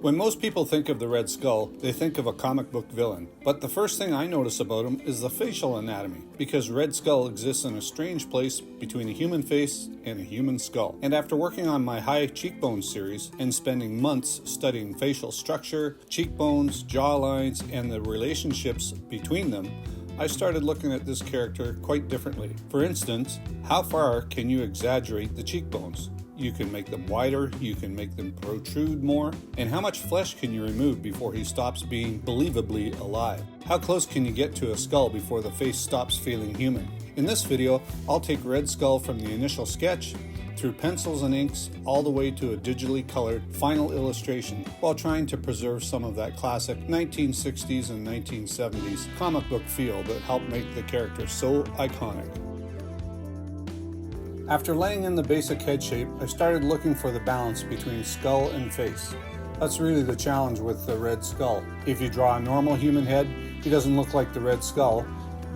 When most people think of the Red Skull, they think of a comic book villain. But the first thing I notice about him is the facial anatomy, because Red Skull exists in a strange place between a human face and a human skull. And after working on my high cheekbones series and spending months studying facial structure, cheekbones, jawlines, and the relationships between them, I started looking at this character quite differently. For instance, how far can you exaggerate the cheekbones? You can make them wider, you can make them protrude more, and how much flesh can you remove before he stops being believably alive? How close can you get to a skull before the face stops feeling human? In this video, I'll take Red Skull from the initial sketch, through pencils and inks, all the way to a digitally colored final illustration, while trying to preserve some of that classic 1960s and 1970s comic book feel that helped make the character so iconic. After laying in the basic head shape, I started looking for the balance between skull and face. That's really the challenge with the Red Skull. If you draw a normal human head, he doesn't look like the Red Skull,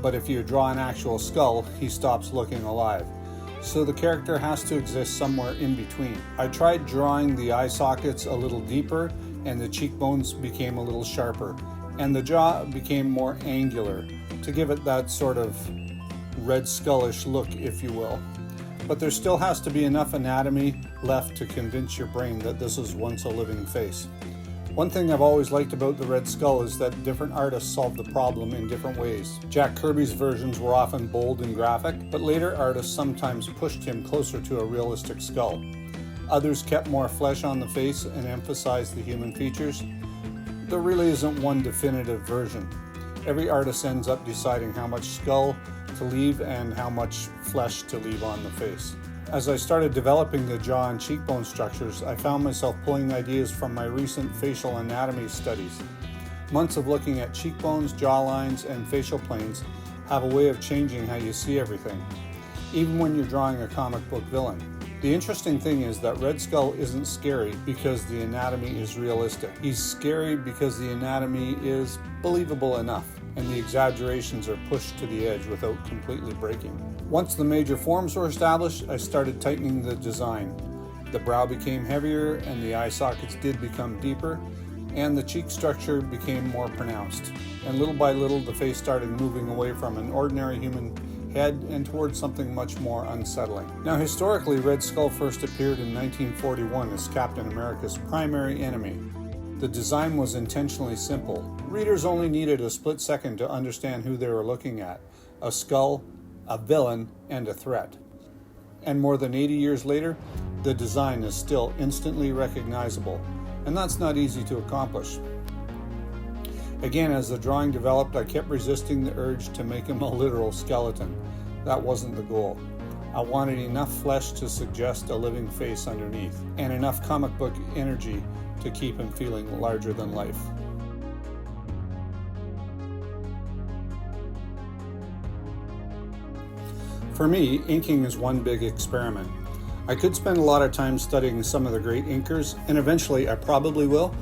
but if you draw an actual skull, he stops looking alive. So the character has to exist somewhere in between. I tried drawing the eye sockets a little deeper, and the cheekbones became a little sharper, and the jaw became more angular, to give it that sort of Red Skullish look, if you will. But there still has to be enough anatomy left to convince your brain that this is once a living face. One thing I've always liked about the Red Skull is that different artists solved the problem in different ways. Jack Kirby's versions were often bold and graphic, but later artists sometimes pushed him closer to a realistic skull. Others kept more flesh on the face and emphasized the human features. There really isn't one definitive version. Every artist ends up deciding how much skull to leave and how much flesh to leave on the face. As I started developing the jaw and cheekbone structures, I found myself pulling ideas from my recent facial anatomy studies. Months of looking at cheekbones, jawlines, and facial planes have a way of changing how you see everything, even when you're drawing a comic book villain. The interesting thing is that Red Skull isn't scary because the anatomy is realistic. He's scary because the anatomy is believable enough, and the exaggerations are pushed to the edge without completely breaking. Once the major forms were established, I started tightening the design. The brow became heavier, and the eye sockets did become deeper, and the cheek structure became more pronounced. And little by little, the face started moving away from an ordinary human head and towards something much more unsettling. Now, historically, Red Skull first appeared in 1941 as Captain America's primary enemy. The design was intentionally simple. Readers only needed a split second to understand who they were looking at: a skull, a villain, and a threat. And more than 80 years later, the design is still instantly recognizable, and that's not easy to accomplish. Again, as the drawing developed, I kept resisting the urge to make him a literal skeleton. That wasn't the goal. I wanted enough flesh to suggest a living face underneath, and enough comic book energy to keep him feeling larger than life. For me, inking is one big experiment. I could spend a lot of time studying some of the great inkers, and eventually I probably will.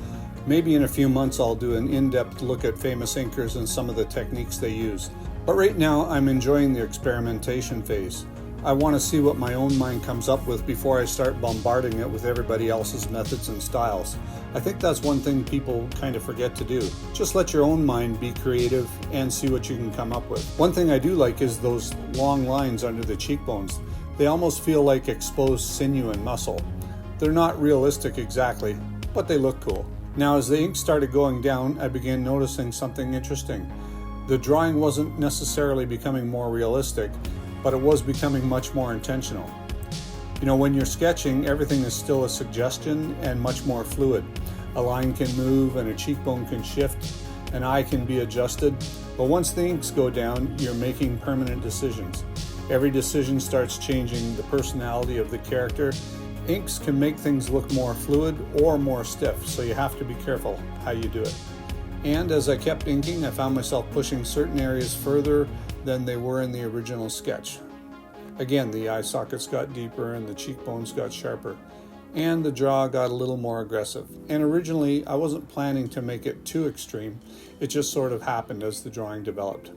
Maybe in a few months I'll do an in-depth look at famous inkers and some of the techniques they use. But right now I'm enjoying the experimentation phase. I want to see what my own mind comes up with before I start bombarding it with everybody else's methods and styles. I think that's one thing people kind of forget to do. Just let your own mind be creative and see what you can come up with. One thing I do like is those long lines under the cheekbones. They almost feel like exposed sinew and muscle. They're not realistic exactly, but they look cool. Now, as the ink started going down, I began noticing something interesting. The drawing wasn't necessarily becoming more realistic, but it was becoming much more intentional. You know, when you're sketching, everything is still a suggestion and much more fluid. A line can move and a cheekbone can shift, an eye can be adjusted, but once the inks go down, you're making permanent decisions. Every decision starts changing the personality of the character. Inks can make things look more fluid or more stiff, so you have to be careful how you do it. And as I kept inking, I found myself pushing certain areas further than they were in the original sketch. Again, the eye sockets got deeper and the cheekbones got sharper, and the jaw got a little more aggressive. And originally, I wasn't planning to make it too extreme. It just sort of happened as the drawing developed.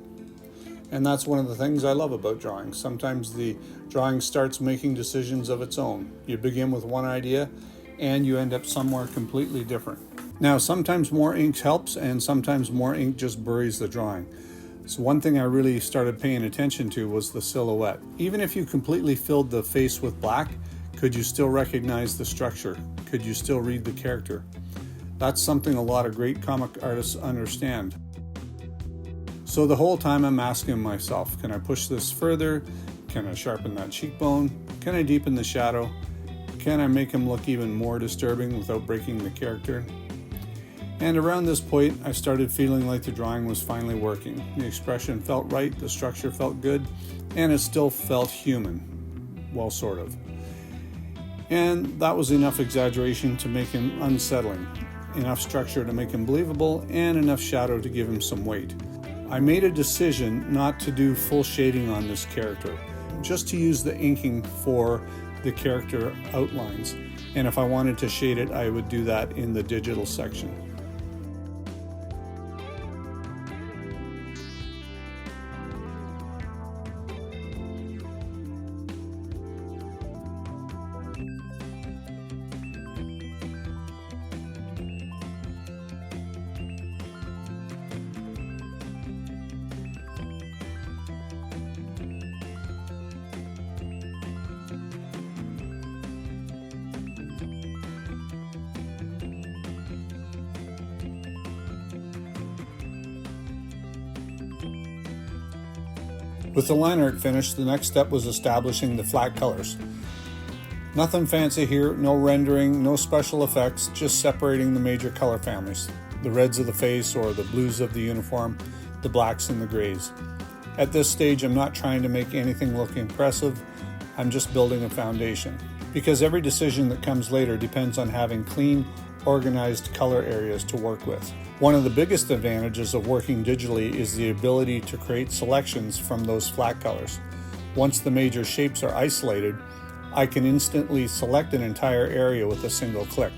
And that's one of the things I love about drawing. Sometimes the drawing starts making decisions of its own. You begin with one idea, and you end up somewhere completely different. Now, sometimes more ink helps and sometimes more ink just buries the drawing. So one thing I really started paying attention to was the silhouette. Even if you completely filled the face with black, could you still recognize the structure? Could you still read the character? That's something a lot of great comic artists understand. So the whole time I'm asking myself, can I push this further? Can I sharpen that cheekbone? Can I deepen the shadow? Can I make him look even more disturbing without breaking the character? And around this point, I started feeling like the drawing was finally working. The expression felt right, the structure felt good, and it still felt human. Well, sort of. And that was enough exaggeration to make him unsettling, enough structure to make him believable, and enough shadow to give him some weight. I made a decision not to do full shading on this character, just to use the inking for the character outlines. And if I wanted to shade it, I would do that in the digital section. With the line art finished, the next step was establishing the flat colors. Nothing fancy here, no rendering, no special effects, just separating the major color families. The reds of the face or the blues of the uniform, the blacks and the grays. At this stage, I'm not trying to make anything look impressive, I'm just building a foundation. Because every decision that comes later depends on having clean, organized color areas to work with. One of the biggest advantages of working digitally is the ability to create selections from those flat colors. Once the major shapes are isolated, I can instantly select an entire area with a single click.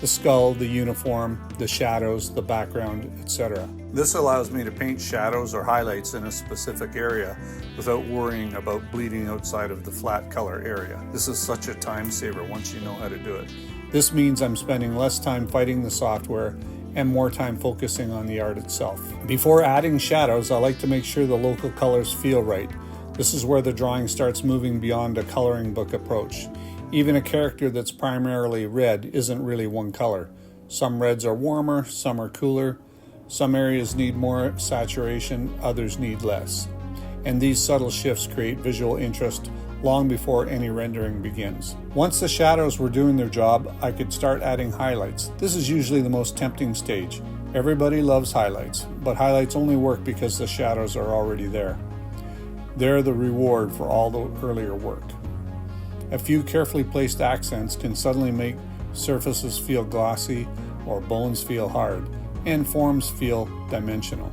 The skull, the uniform, the shadows, the background, etc. This allows me to paint shadows or highlights in a specific area without worrying about bleeding outside of the flat color area. This is such a time saver once you know how to do it. This means I'm spending less time fighting the software and more time focusing on the art itself. Before adding shadows, I like to make sure the local colors feel right. This is where the drawing starts moving beyond a coloring book approach. Even a character that's primarily red isn't really one color. Some reds are warmer, some are cooler. Some areas need more saturation, others need less. And these subtle shifts create visual interest long before any rendering begins. Once the shadows were doing their job, I could start adding highlights. This is usually the most tempting stage. Everybody loves highlights, but highlights only work because the shadows are already there. They're the reward for all the earlier work. A few carefully placed accents can suddenly make surfaces feel glossy or bones feel hard, and forms feel dimensional.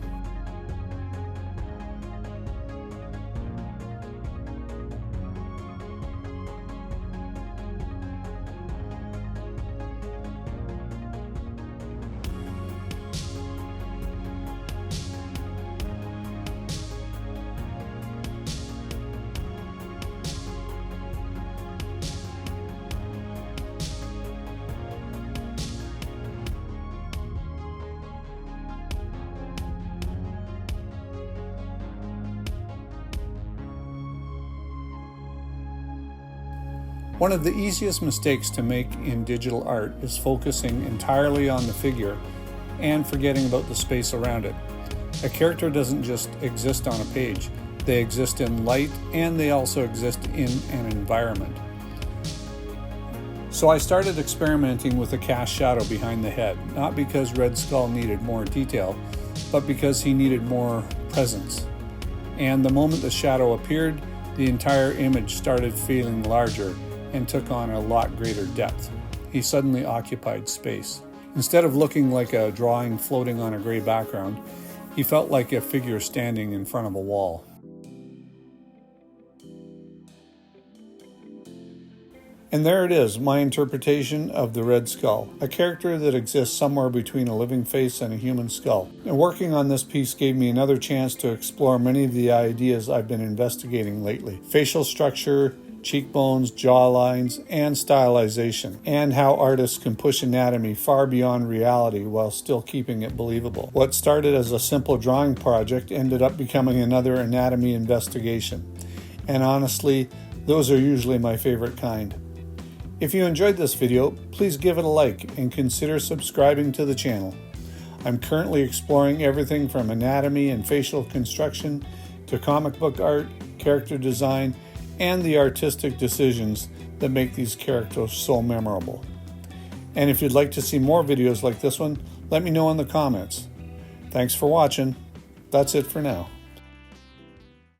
One of the easiest mistakes to make in digital art is focusing entirely on the figure and forgetting about the space around it. A character doesn't just exist on a page, they exist in light and they also exist in an environment. So I started experimenting with a cast shadow behind the head, not because Red Skull needed more detail, but because he needed more presence. And the moment the shadow appeared, the entire image started feeling larger and took on a lot greater depth. He suddenly occupied space. Instead of looking like a drawing floating on a gray background, he felt like a figure standing in front of a wall. And there it is, my interpretation of the Red Skull, a character that exists somewhere between a living face and a human skull. And working on this piece gave me another chance to explore many of the ideas I've been investigating lately. Facial structure, cheekbones, jawlines, and stylization, and how artists can push anatomy far beyond reality while still keeping it believable. What started as a simple drawing project ended up becoming another anatomy investigation. And honestly, those are usually my favorite kind. If you enjoyed this video, please give it a like and consider subscribing to the channel. I'm currently exploring everything from anatomy and facial construction to comic book art, character design, and the artistic decisions that make these characters so memorable. And if you'd like to see more videos like this one, let me know in the comments. Thanks for watching. That's it for now.